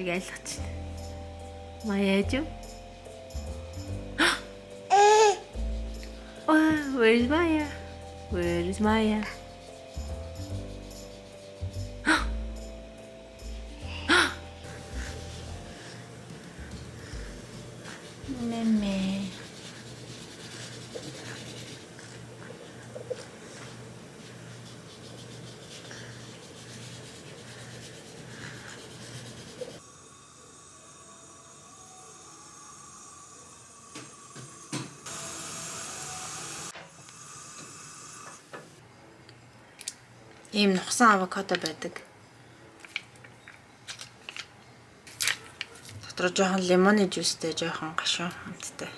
Маяг айлгаж байна. Мая яж юу? Where is Maya? Where is Maya? Meme. Ийм нухсан авокадо байдаг. Дотор жоохон лимоны жуустэй, жоохон гашуун хамттай.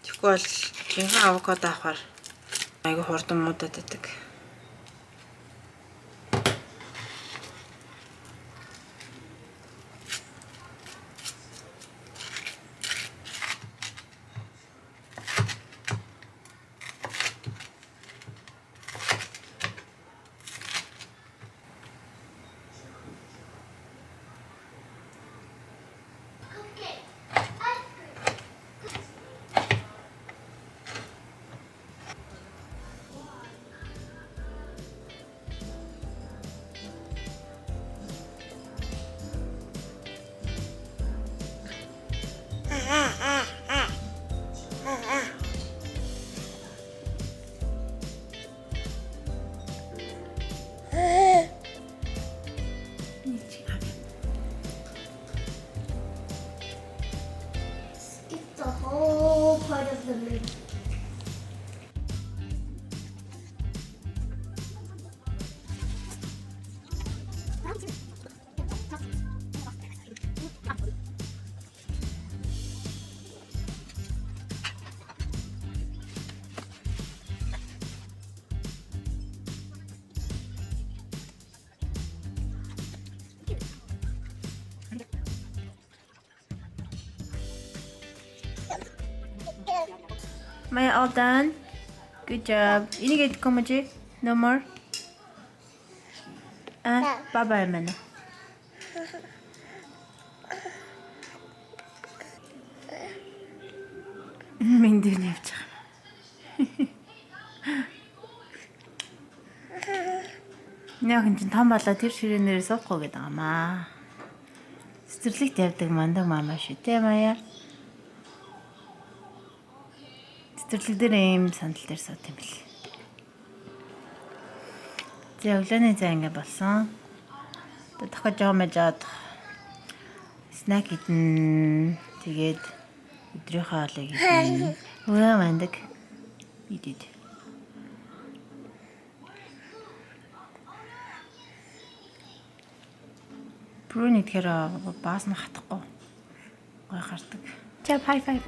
Тэгэхгүй бол жинхэнэ авокадо авахаар айгүй хурдан муудаад байдаг. It's a whole part of the moon. Maya, all done. Good job. Ini get komaji? No more? Bye-bye, Mana. Минь дээр явж байгаа. Яахан чинь том болоо тэр ширээнээр суухгүй гэдэг амаа. Цэцэрлэгт явдаг мандаг мамаа шүү дээ, Мая. Цэцэрлэг дээр ийм сандал дээр суут юм бэл. За өглөөний цай ингээ болсон. Одоо дахиад жоо мэжаад снэк идэн. Тэгээд өдрийнхөө хоолыг идэн. Өө мандаг. Идээд. Прүн идэхээр баас нь хатахгүй. Гой хардаг. Чап high five.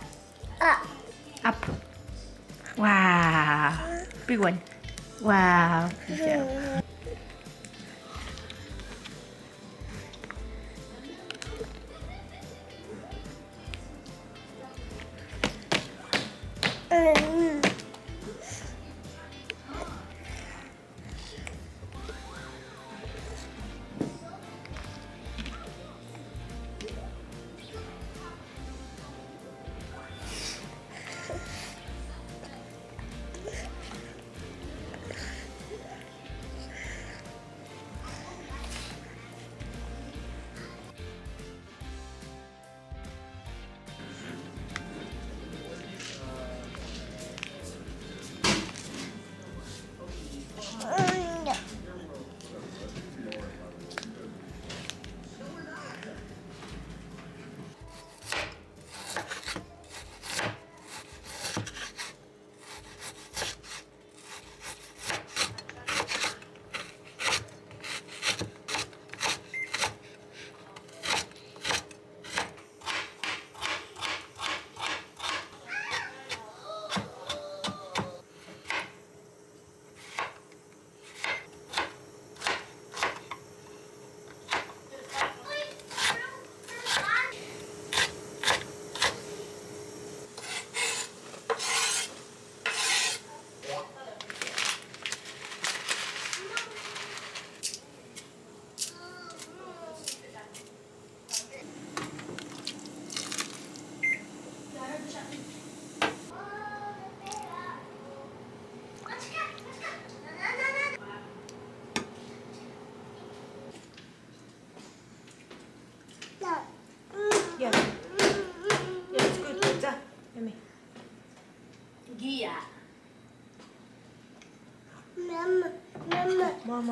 Up. Wow. Big one. Wow. Good job.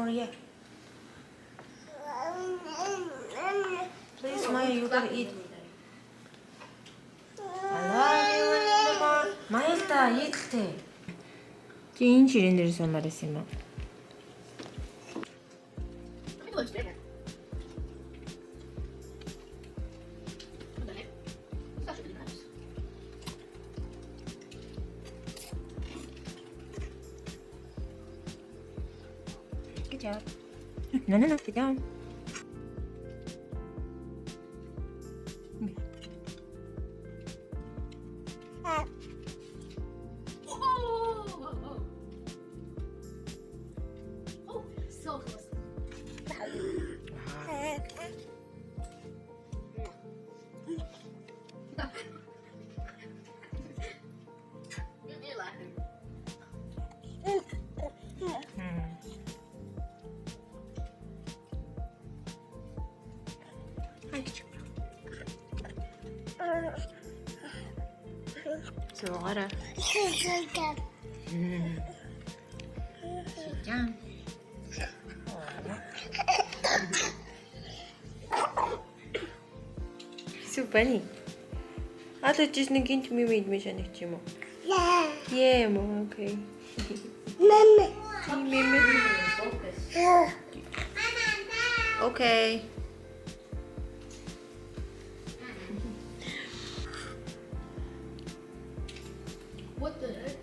more, yeah. Please, Maya, you gotta eat. Maya, eat it. Change in there some marasima. Good job. No, sit down. Oh, so close. You're laughing. صغيرة. Down. So funny. I thought just naging to me made me siya mo. Yeah, mo, okay. Mama. Okay. What the heck?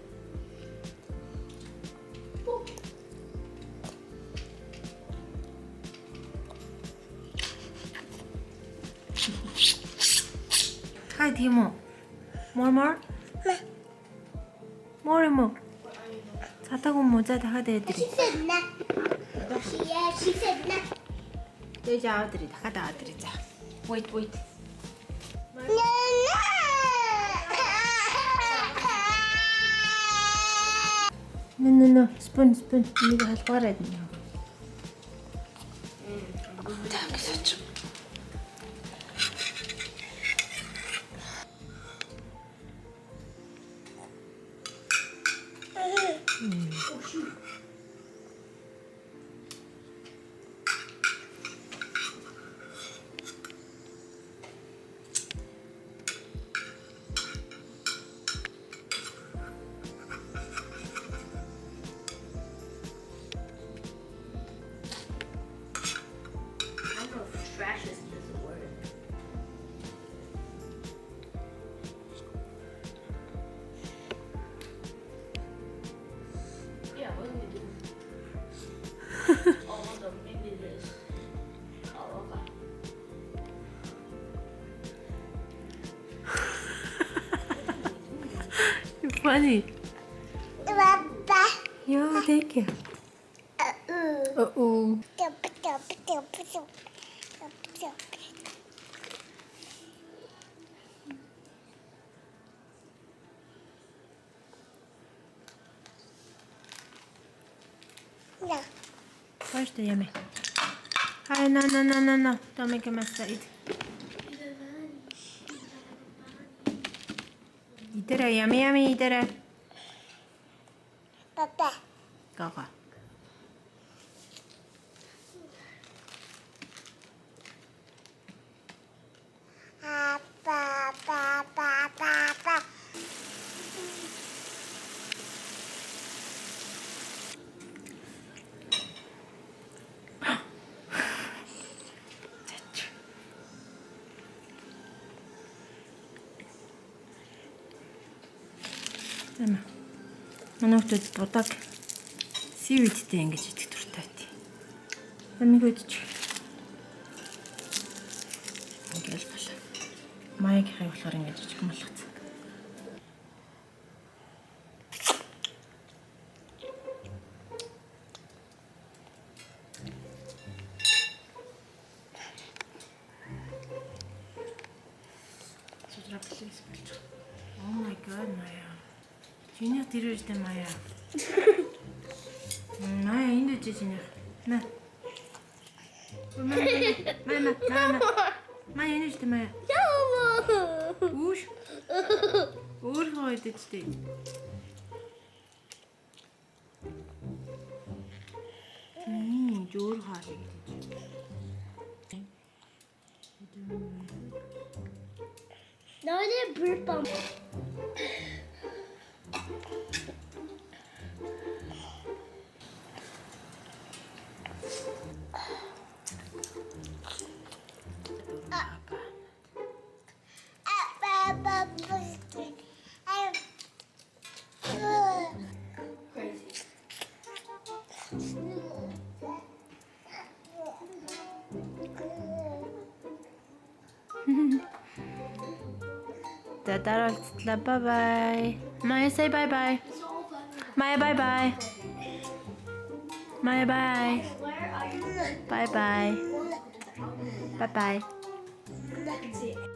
Hi, Timo. More? More. 사타고 모자 다 She 애들이. said nah. She said nah. 여자 아들이 다 가다 아들이자. Wait. No. Spoon. 이거 할 거라 했냐. 여기서 좀. I don't know if trash is a word. Yeah, what do we do? Oh, the maybe this. Oh, okay. Funny. Papa. Yeah, thank you. Uh-oh. No. Where's the yummy? Hi, no. Don't make a mess, Said. Eat it, yummy, eat it. Papa. Go. Papa. Тэмээ. Манай хүмүүс дудаг сивидтэй ингэж идэх дуртай тий. Амиг өдчих. Ингээл болоо. Майк хайвлахаар ингэж ичих юм болгоцсон. Oh my god, Maya. Чиний тэрвэртэй Maya. Maya энд үжиж чинь. На. Мама. Maya энд үжтэй Maya. Үш. Өөрөө идэгчтэй. гэж өөр хоолыг гэж. 너네 불법. 아빠 볼게. Crazy. За дараа уулзлаа. Bye bye. Maya say bye bye. It's all fun. Maya bye bye. Maya bye. Where are you? Bye bye. Bye bye. I can see it.